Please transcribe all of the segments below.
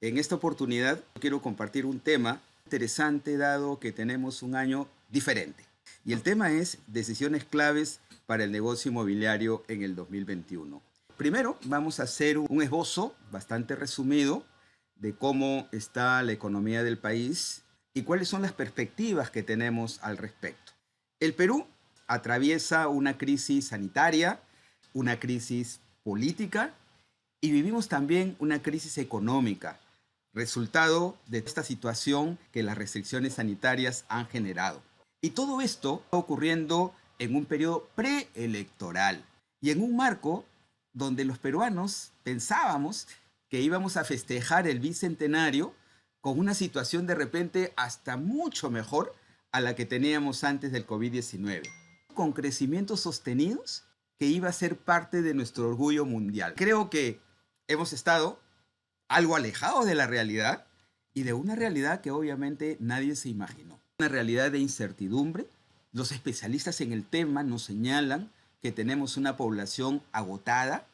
En esta oportunidad quiero compartir un tema interesante dado que tenemos un año diferente. Y el tema es decisiones claves para el negocio inmobiliario en el 2021. Primero vamos a hacer un esbozo bastante resumido de cómo está la economía del país y cuáles son las perspectivas que tenemos al respecto. El Perú atraviesa una crisis sanitaria, una crisis política y vivimos también una crisis económica, resultado de esta situación que las restricciones sanitarias han generado. Y todo esto está ocurriendo en un periodo preelectoral y en un marco donde los peruanos pensábamos que íbamos a festejar el bicentenario con una situación de repente hasta mucho mejor a la que teníamos antes del COVID-19, con crecimientos sostenidos que iba a ser parte de nuestro orgullo mundial. Creo que hemos estado algo alejados de la realidad y de una realidad que obviamente nadie se imaginó. Una realidad de incertidumbre. Los especialistas en el tema nos señalan que tenemos una población agotada,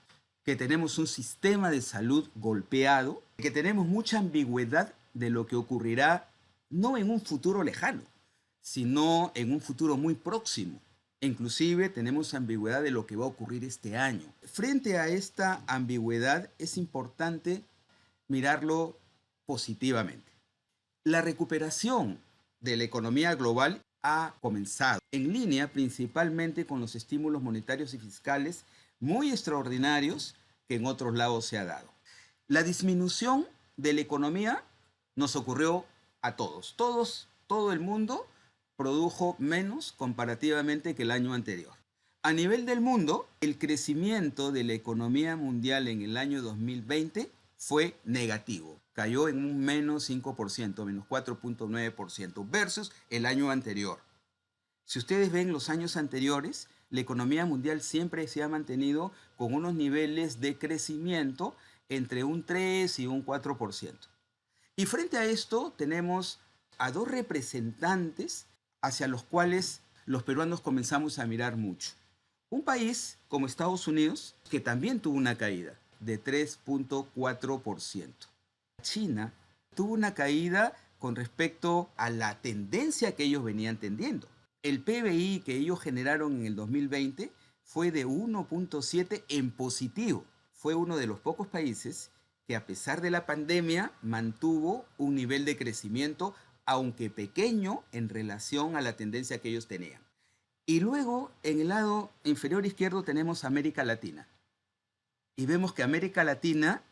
que tenemos un sistema de salud golpeado, que tenemos mucha ambigüedad de lo que ocurrirá no en un futuro lejano, sino en un futuro muy próximo. Inclusive tenemos ambigüedad de lo que va a ocurrir este año. Frente a esta ambigüedad es importante mirarlo positivamente. La recuperación de la economía global ha comenzado en línea principalmente con los estímulos monetarios y fiscales muy extraordinarios que en otros lados se ha dado. La disminución de la economía nos ocurrió a todos. Todo el mundo produjo menos comparativamente que el año anterior. A nivel del mundo, el crecimiento de la economía mundial en el año 2020 fue negativo. Cayó en un menos 5%, menos 4.9% versus el año anterior. Si ustedes ven los años anteriores, la economía mundial siempre se ha mantenido con unos niveles de crecimiento entre un 3 y un 4%. Y frente a esto tenemos a dos representantes hacia los cuales los peruanos comenzamos a mirar mucho. Un país como Estados Unidos, que también tuvo una caída de 3.4%. China tuvo una caída con respecto a la tendencia que ellos venían tendiendo. El PBI que ellos generaron en el 2020 fue de 1.7 en positivo. Fue uno de los pocos países que a pesar de la pandemia mantuvo un nivel de crecimiento, aunque pequeño en relación a la tendencia que ellos tenían. Y luego en el lado inferior izquierdo tenemos América Latina. Y vemos que América Latina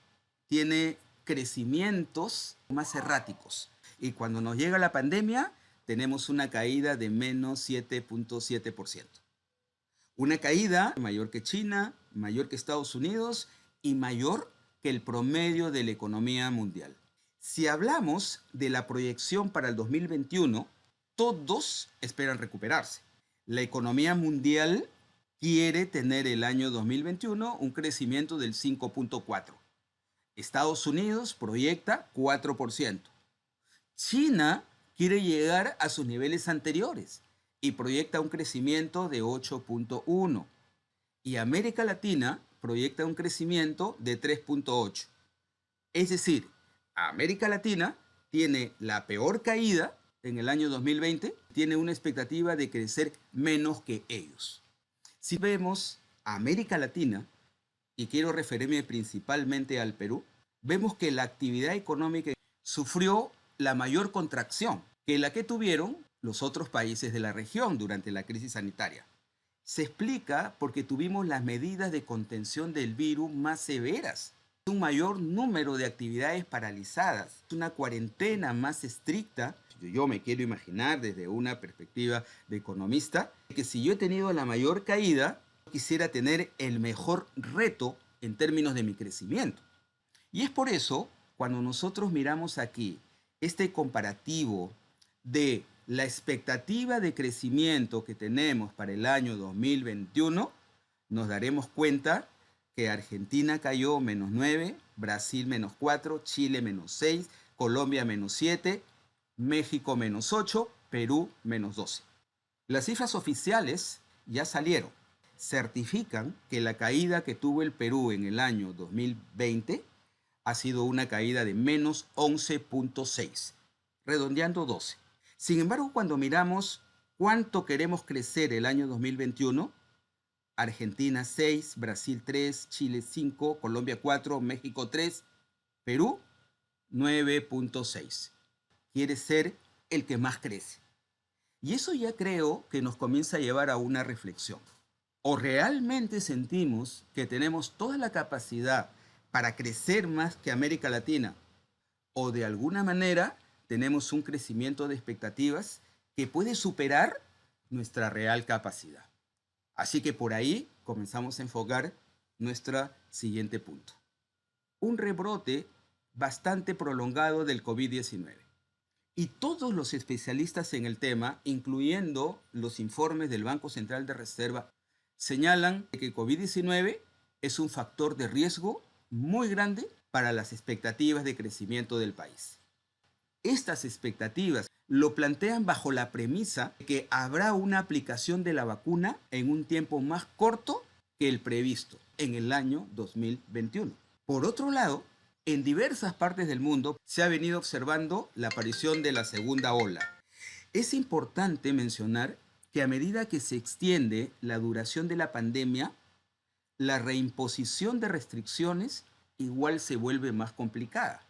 tiene crecimientos más erráticos. Y cuando nos llega la pandemia, tenemos una caída de menos 7.7%. Una caída mayor que China, mayor que Estados Unidos y mayor que el promedio de la economía mundial. Si hablamos de la proyección para el 2021, todos esperan recuperarse. La economía mundial quiere tener el año 2021 un crecimiento del 5.4%. Estados Unidos proyecta 4%. China quiere llegar a sus niveles anteriores y proyecta un crecimiento de 8.1%. Y América Latina proyecta un crecimiento de 3.8%. Es decir, América Latina tiene la peor caída en el año 2020, tiene una expectativa de crecer menos que ellos. Si vemos a América Latina, y quiero referirme principalmente al Perú, vemos que la actividad económica sufrió la mayor contracción que la que tuvieron los otros países de la región durante la crisis sanitaria. Se explica porque tuvimos las medidas de contención del virus más severas, un mayor número de actividades paralizadas, una cuarentena más estricta. Yo me quiero imaginar desde una perspectiva de economista que si yo he tenido la mayor caída, quisiera tener el mejor reto en términos de mi crecimiento. Y es por eso, cuando nosotros miramos aquí este comparativo de la expectativa de crecimiento que tenemos para el año 2021, nos daremos cuenta que Argentina cayó menos 9, Brasil menos 4, Chile menos 6, Colombia menos 7, México menos 8, Perú menos 12. Las cifras oficiales ya salieron. Certifican que la caída que tuvo el Perú en el año 2020 ha sido una caída de menos 11,6, redondeando 12. Sin embargo, cuando miramos cuánto queremos crecer el año 2021, Argentina 6, Brasil 3, Chile 5, Colombia 4, México 3, Perú 9,6. Quiere ser el que más crece. Y eso ya creo que nos comienza a llevar a una reflexión. O realmente sentimos que tenemos toda la capacidad para crecer más que América Latina, o de alguna manera tenemos un crecimiento de expectativas que puede superar nuestra real capacidad. Así que por ahí comenzamos a enfocar nuestro siguiente punto. Un rebrote bastante prolongado del COVID-19. Y todos los especialistas en el tema, incluyendo los informes del Banco Central de Reserva, señalan que el COVID-19 es un factor de riesgo muy grande para las expectativas de crecimiento del país. Estas expectativas lo plantean bajo la premisa de que habrá una aplicación de la vacuna en un tiempo más corto que el previsto en el año 2021. Por otro lado, en diversas partes del mundo se ha venido observando la aparición de la segunda ola. Es importante mencionar que a medida que se extiende la duración de la pandemia, la reimposición de restricciones igual se vuelve más complicada.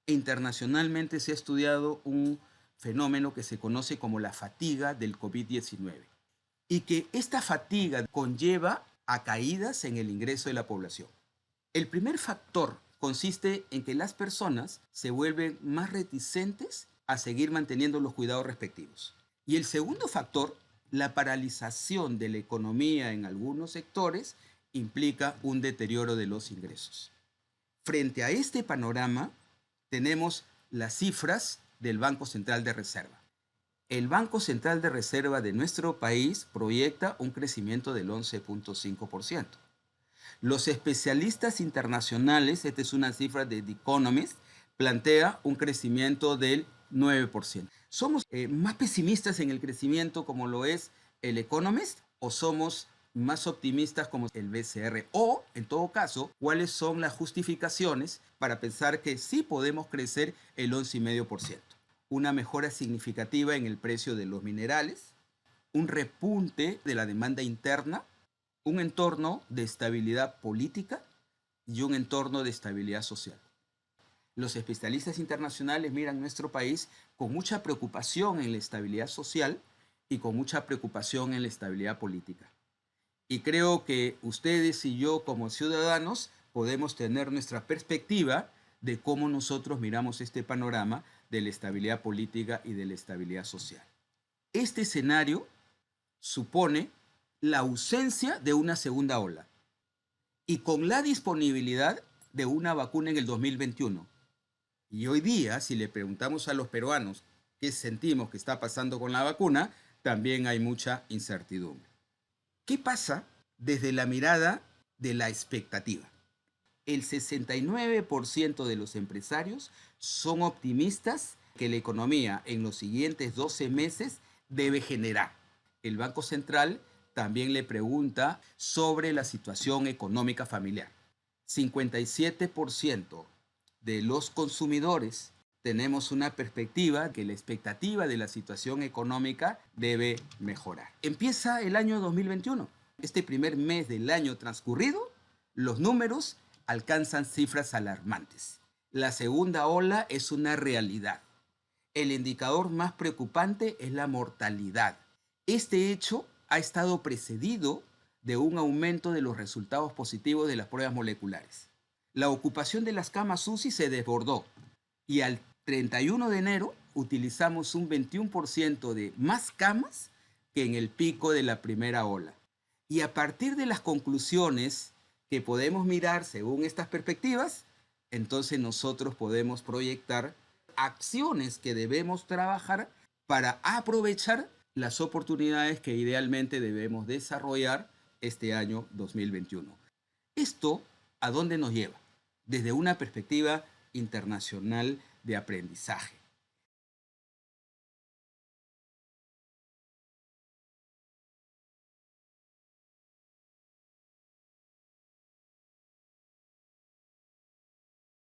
Internacionalmente se ha estudiado un fenómeno que se conoce como la fatiga del COVID-19 y que esta fatiga conlleva a caídas en el ingreso de la población. El primer factor consiste en que las personas se vuelven más reticentes a seguir manteniendo los cuidados respectivos. Y el segundo factor, la paralización de la economía en algunos sectores, implica un deterioro de los ingresos. Frente a este panorama, tenemos las cifras del Banco Central de Reserva. El Banco Central de Reserva de nuestro país proyecta un crecimiento del 11,5%. Los especialistas internacionales, esta es una cifra de The Economist, plantea un crecimiento del 9%. ¿Somos más pesimistas en el crecimiento como lo es el Economist o somos más optimistas como el BCR? O, en todo caso, ¿cuáles son las justificaciones para pensar que sí podemos crecer el 11,5%? Una mejora significativa en el precio de los minerales, un repunte de la demanda interna, un entorno de estabilidad política y un entorno de estabilidad social. Los especialistas internacionales miran nuestro país con mucha preocupación en la estabilidad social y con mucha preocupación en la estabilidad política. Y creo que ustedes y yo como ciudadanos podemos tener nuestra perspectiva de cómo nosotros miramos este panorama de la estabilidad política y de la estabilidad social. Este escenario supone la ausencia de una segunda ola y con la disponibilidad de una vacuna en el 2021. Y hoy día, si le preguntamos a los peruanos qué sentimos que está pasando con la vacuna, también hay mucha incertidumbre. ¿Qué pasa desde la mirada de la expectativa? El 69% de los empresarios son optimistas que la economía en los siguientes 12 meses debe generar. El Banco Central también le pregunta sobre la situación económica familiar. 57% de los consumidores tenemos una perspectiva que la expectativa de la situación económica debe mejorar. Empieza el año 2021. Este primer mes del año transcurrido, los números alcanzan cifras alarmantes. La segunda ola es una realidad. El indicador más preocupante es la mortalidad. Este hecho ha estado precedido de un aumento de los resultados positivos de las pruebas moleculares. La ocupación de las camas UCI se desbordó y al 31 de enero utilizamos un 21% de más camas que en el pico de la primera ola. Y a partir de las conclusiones que podemos mirar según estas perspectivas, entonces nosotros podemos proyectar acciones que debemos trabajar para aprovechar las oportunidades que idealmente debemos desarrollar este año 2021. ¿Esto a dónde nos lleva? Desde una perspectiva internacional de aprendizaje.